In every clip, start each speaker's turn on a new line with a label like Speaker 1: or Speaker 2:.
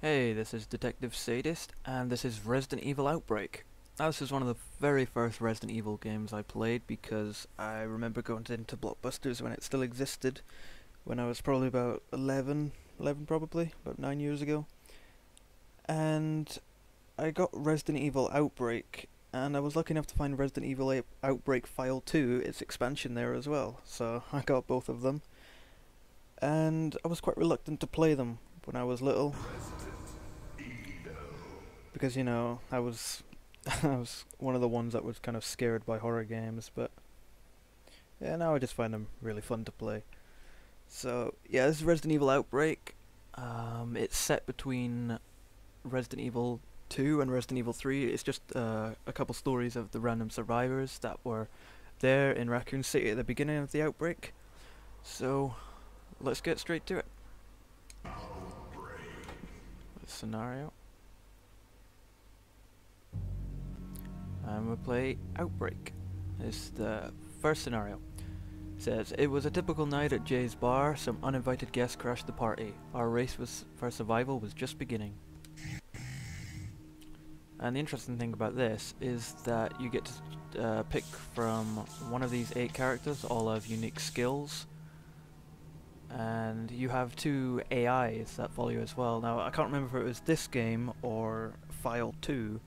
Speaker 1: Hey, this is Detective Sadist, and this is Resident Evil Outbreak. Now, this is one of the very first Resident Evil games I played because I remember going into Blockbusters when it still existed, when I was probably about 11 probably, about 9 years ago. And I got Resident Evil Outbreak, and I was lucky enough to find Resident Evil Outbreak File 2, its expansion there as well, so I got both of them. And I was quite reluctant to play them when I was little, because I was I was one of the ones that was kind of scared by horror games, but yeah, now I just find them really fun to play. So yeah, this is Resident Evil Outbreak. It's set between Resident Evil 2 and Resident Evil 3. It's just a couple stories of the random survivors that were there in Raccoon City at the beginning of the outbreak. So let's get straight to it. The scenario. And we'll play Outbreak. It's the first scenario. It says, it was a typical night at Jay's bar. Some uninvited guests crashed the party. Our race for survival was just beginning. And the interesting thing about this is that you get to pick from one of these 8 characters. All have unique skills. And you have 2 AIs that follow you as well. Now, I can't remember if it was this game or File 2,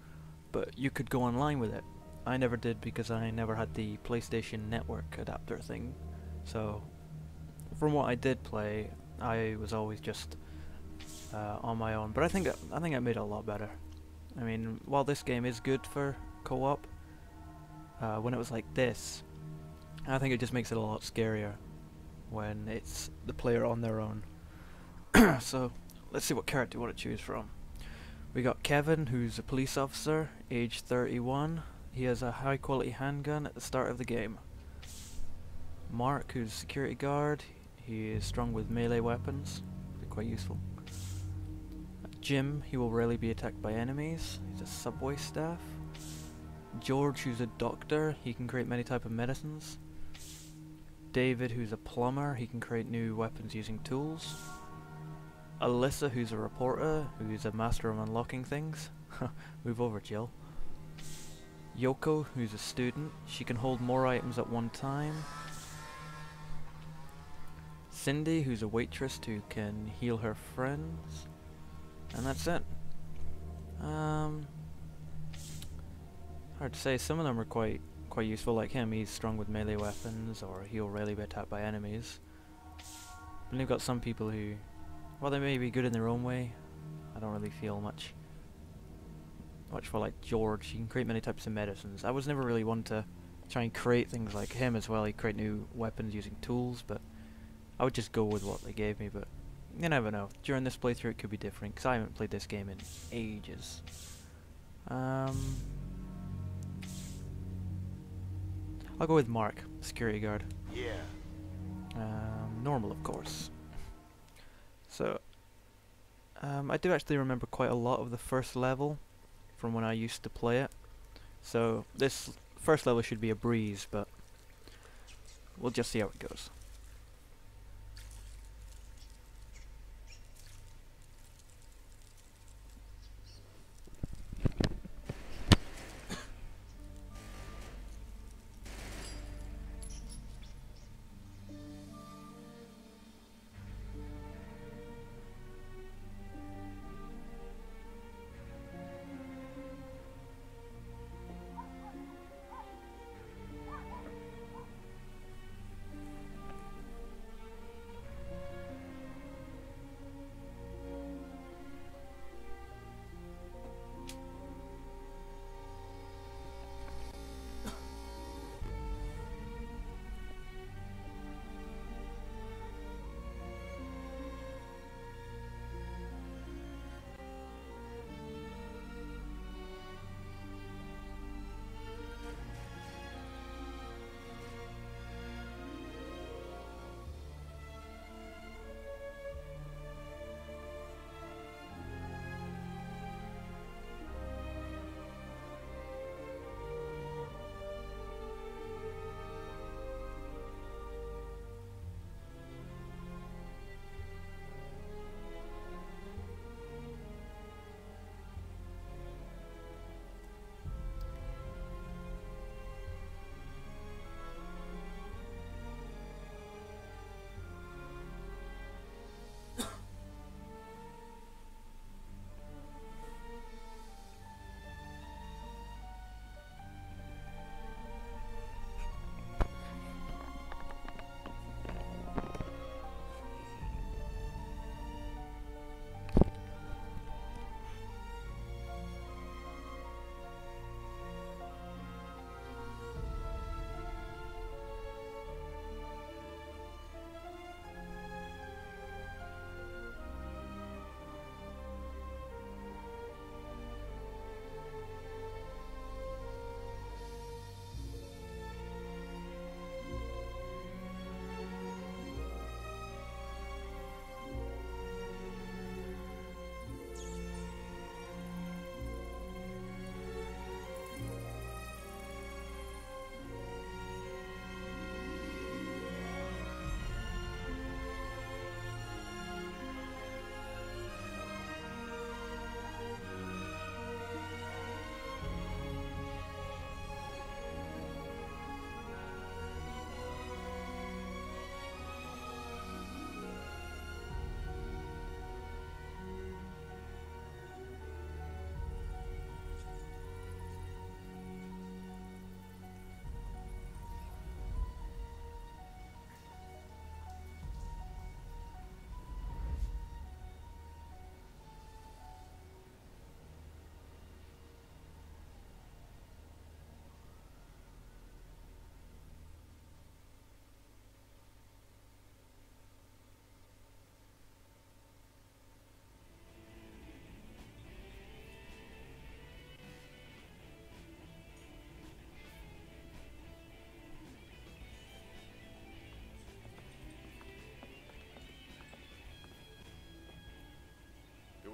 Speaker 1: but you could go online with it. I never did because I never had the PlayStation Network adapter thing. So, from what I did play, I was always just on my own. But I think I made it a lot better. I mean, while this game is good for co-op, when it was like this, I think it just makes it a lot scarier when it's the player on their own. So, let's see what character you want to choose from. We got Kevin, who's a police officer, age 31. He has a high quality handgun at the start of the game. Mark, who's a security guard. He is strong with melee weapons. They're quite useful. Jim, he will rarely be attacked by enemies. He's a subway staff. George, who's a doctor. He can create many types of medicines. David, who's a plumber. He can create new weapons using tools. Alyssa, who's a reporter, who's a master of unlocking things. Move over, Jill. Yoko, who's a student. She can hold more items at one time. Cindy, who's a waitress who can heal her friends. And that's it. Hard to say. Some of them are quite useful. Like him, he's strong with melee weapons, or he'll rarely be attacked by enemies. But you've got some people who, well, they may be good in their own way. I don't really feel much for like George. He can create many types of medicines. I was never really one to try and create things like him as well. He'd create new weapons using tools, but I would just go with what they gave me. But you never know. During this playthrough it could be different, because I haven't played this game in ages. I'll go with Mark, security guard.
Speaker 2: Yeah.
Speaker 1: Normal, of course. So, I do actually remember quite a lot of the first level from when I used to play it. So, this first level should be a breeze, but we'll just see how it goes.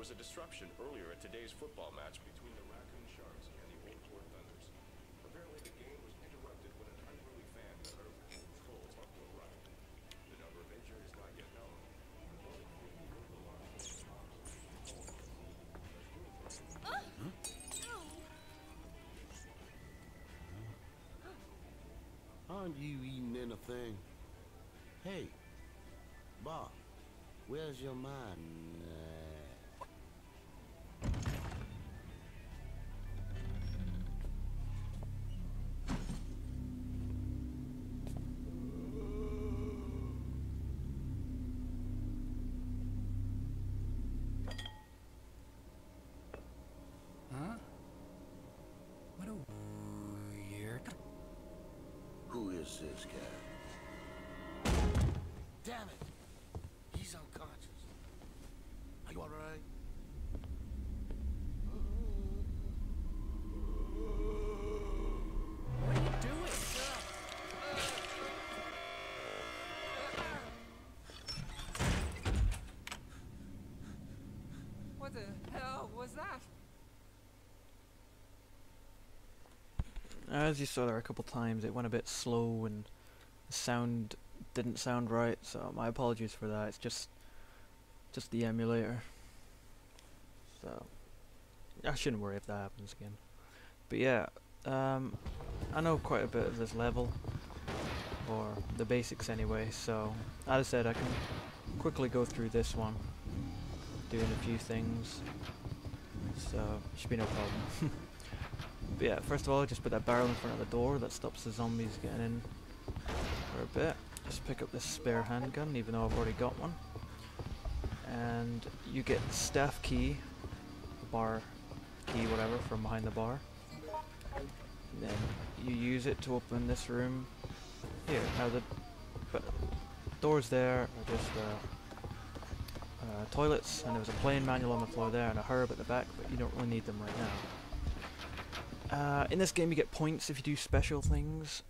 Speaker 2: was a disruption earlier at today's football match between the Raccoon Sharks and the Old Port Thunders. Apparently, the game was interrupted when an unruly fan got out of control up to the right. The number of injured is not yet known.
Speaker 3: Aren't you eating anything? Hey, Bob, where's your mind?
Speaker 4: Huh? What a weird...
Speaker 3: Who is this guy? Damn it! He's unconscious. Are you alright?
Speaker 4: What are you doing?
Speaker 5: What the hell was that?
Speaker 1: As you saw there a couple times, it went a bit slow and the sound didn't sound right, so my apologies for that. It's just the emulator. So I shouldn't worry if that happens again. But yeah, I know quite a bit of this level, or the basics anyway, so as I said, I can quickly go through this one, doing a few things, so should be no problem. But yeah, first of all, just put that barrel in front of the door that stops the zombies getting in for a bit. Just pick up this spare handgun, even though I've already got one. And you get the staff key, the bar key, whatever, from behind the bar. And then you use it to open this room here. Now the doors there are just toilets, and there was a plain manual on the floor there and a herb at the back, but you don't really need them right now. In this game you get points if you do special things.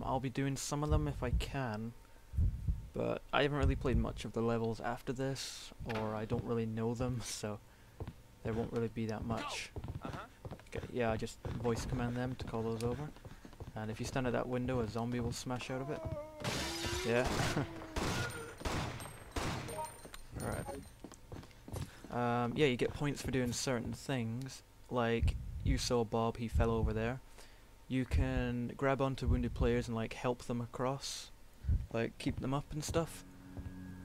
Speaker 1: I'll be doing some of them if I can, but I haven't really played much of the levels after this, or I don't really know them, so there won't really be that much. Okay, yeah, I just voice command them to call those over. And if you stand at that window, a zombie will smash out of it. Yeah. Alright. Yeah, you get points for doing certain things, like you saw Bob, he fell over there. You can grab onto wounded players and like help them across, like keep them up and stuff.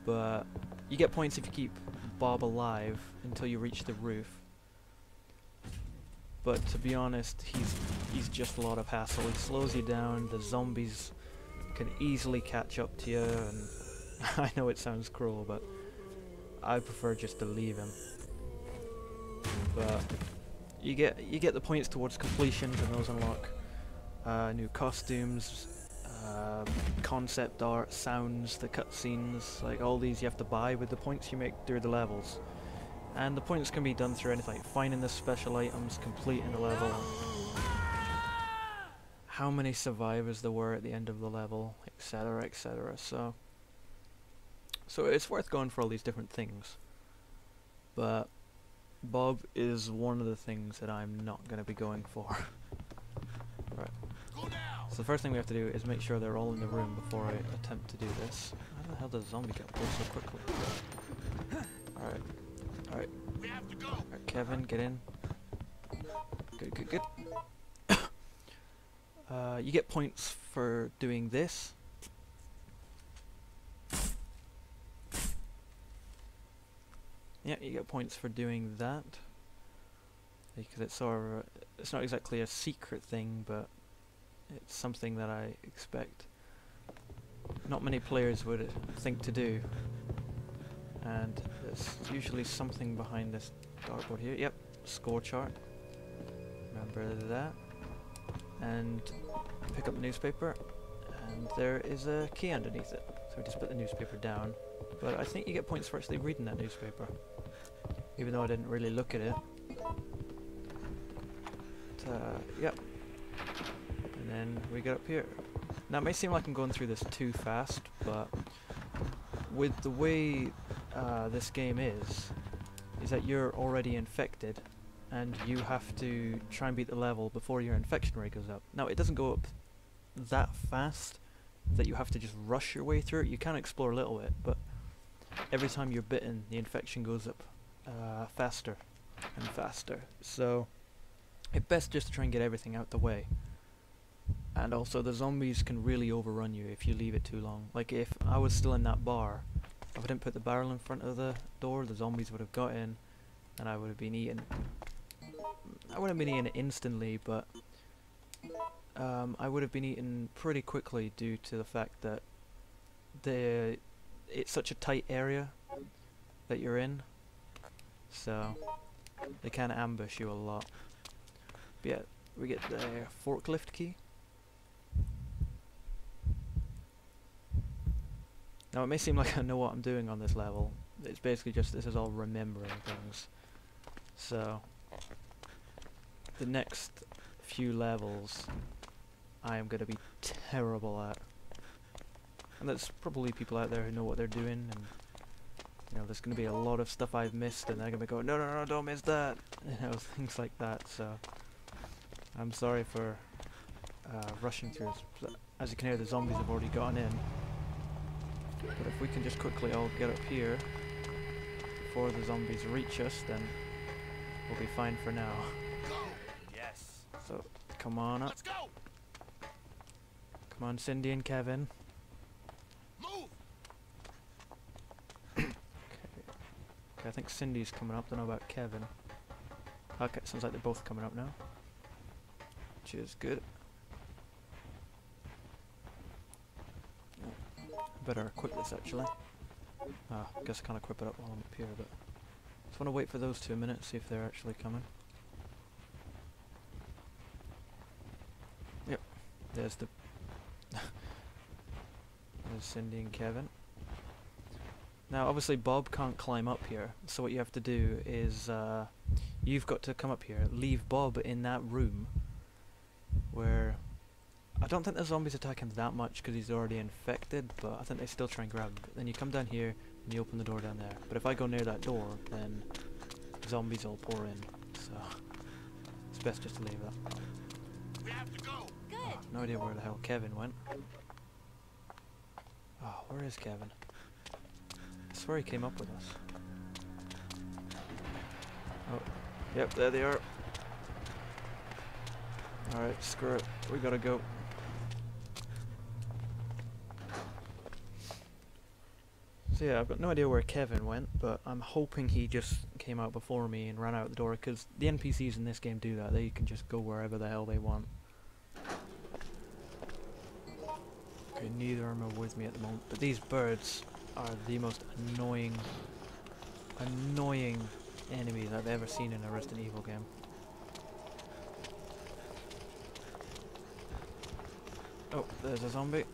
Speaker 1: But you get points if you keep Bob alive until you reach the roof. But to be honest, he's just a lot of hassle. He slows you down, the zombies can easily catch up to you, and I know it sounds cruel, but I prefer just to leave him. But you get the points towards completions, and those unlock new costumes, concept art, sounds, the cutscenes, like all these you have to buy with the points you make through the levels. And the points can be done through anything, like finding the special items, completing the level, how many survivors there were at the end of the level, etc, etc. So it's worth going for all these different things. But Bob is one of the things that I'm not going to be going for. Right. So the first thing we have to do is make sure they're all in the room before I attempt to do this. How the hell does a zombie get pulled so quickly? Alright. Alright. Alright, Kevin, get in. Good, good, good. You get points for doing this. Yeah, you get points for doing that. Because it's sort of it's not exactly a secret thing, but it's something that I expect not many players would think to do. And there's usually something behind this dartboard here. Yep, score chart. Remember that. And pick up the newspaper, and there is a key underneath it. So we just put the newspaper down. But I think you get points for actually reading that newspaper, even though I didn't really look at it. Yep. And then we get up here. Now it may seem like I'm going through this too fast, but with the way this game is, is that you're already infected, and you have to try and beat the level before your infection rate goes up. Now, it doesn't go up that fast that you have to just rush your way through it. You can explore a little bit, but every time you're bitten, the infection goes up faster and faster. So it's best just to try and get everything out the way. And also, the zombies can really overrun you if you leave it too long. Like, if I was still in that bar, if I didn't put the barrel in front of the door, the zombies would have got in, and I would have been eaten. I wouldn't have been eaten instantly, but I would have been eaten pretty quickly due to the fact that it's such a tight area that you're in, so they can ambush you a lot. But yeah, we get the forklift key. Now, it may seem like I know what I'm doing on this level. It's basically just, this is all remembering things. So, the next few levels I am going to be terrible at. And there's probably people out there who know what they're doing, and you know, there's going to be a lot of stuff I've missed, and they're going to be going, no, no, no, don't miss that, you know, things like that. So, I'm sorry for rushing through this. As you can hear, the zombies have already gotten in. But if we can just quickly all get up here before the zombies reach us, then we'll be fine for now.
Speaker 3: Yes.
Speaker 1: So, come on up.
Speaker 3: Let's go.
Speaker 1: Come on, Cindy and Kevin.
Speaker 3: Move.
Speaker 1: Okay, I think Cindy's coming up. Don't know about Kevin. Okay, sounds like they're both coming up now, which is good. Better equip this actually. I guess I can't equip it up while I'm up here, but just want to wait for those 2 minutes, see if they're actually coming. Yep, there's the there's Cindy and Kevin. Now obviously Bob can't climb up here, so what you have to do is you've got to come up here, leave Bob in that room where I don't think the zombies attack him that much because he's already infected, but I think they still try and grab him. But then you come down here and you open the door down there. But if I go near that door, then zombies all pour in. So it's best just to leave that.
Speaker 3: We have to go.
Speaker 1: Oh, no idea where the hell Kevin went. Oh, where is Kevin? I swear he came up with us. Oh, yep, there they are. Alright, screw it. We gotta go. So yeah, I've got no idea where Kevin went, but I'm hoping he just came out before me and ran out the door, because the NPCs in this game do that. They can just go wherever the hell they want. Okay, neither of them are with me at the moment, but these birds are the most annoying enemies I've ever seen in a Resident Evil game. Oh, there's a zombie.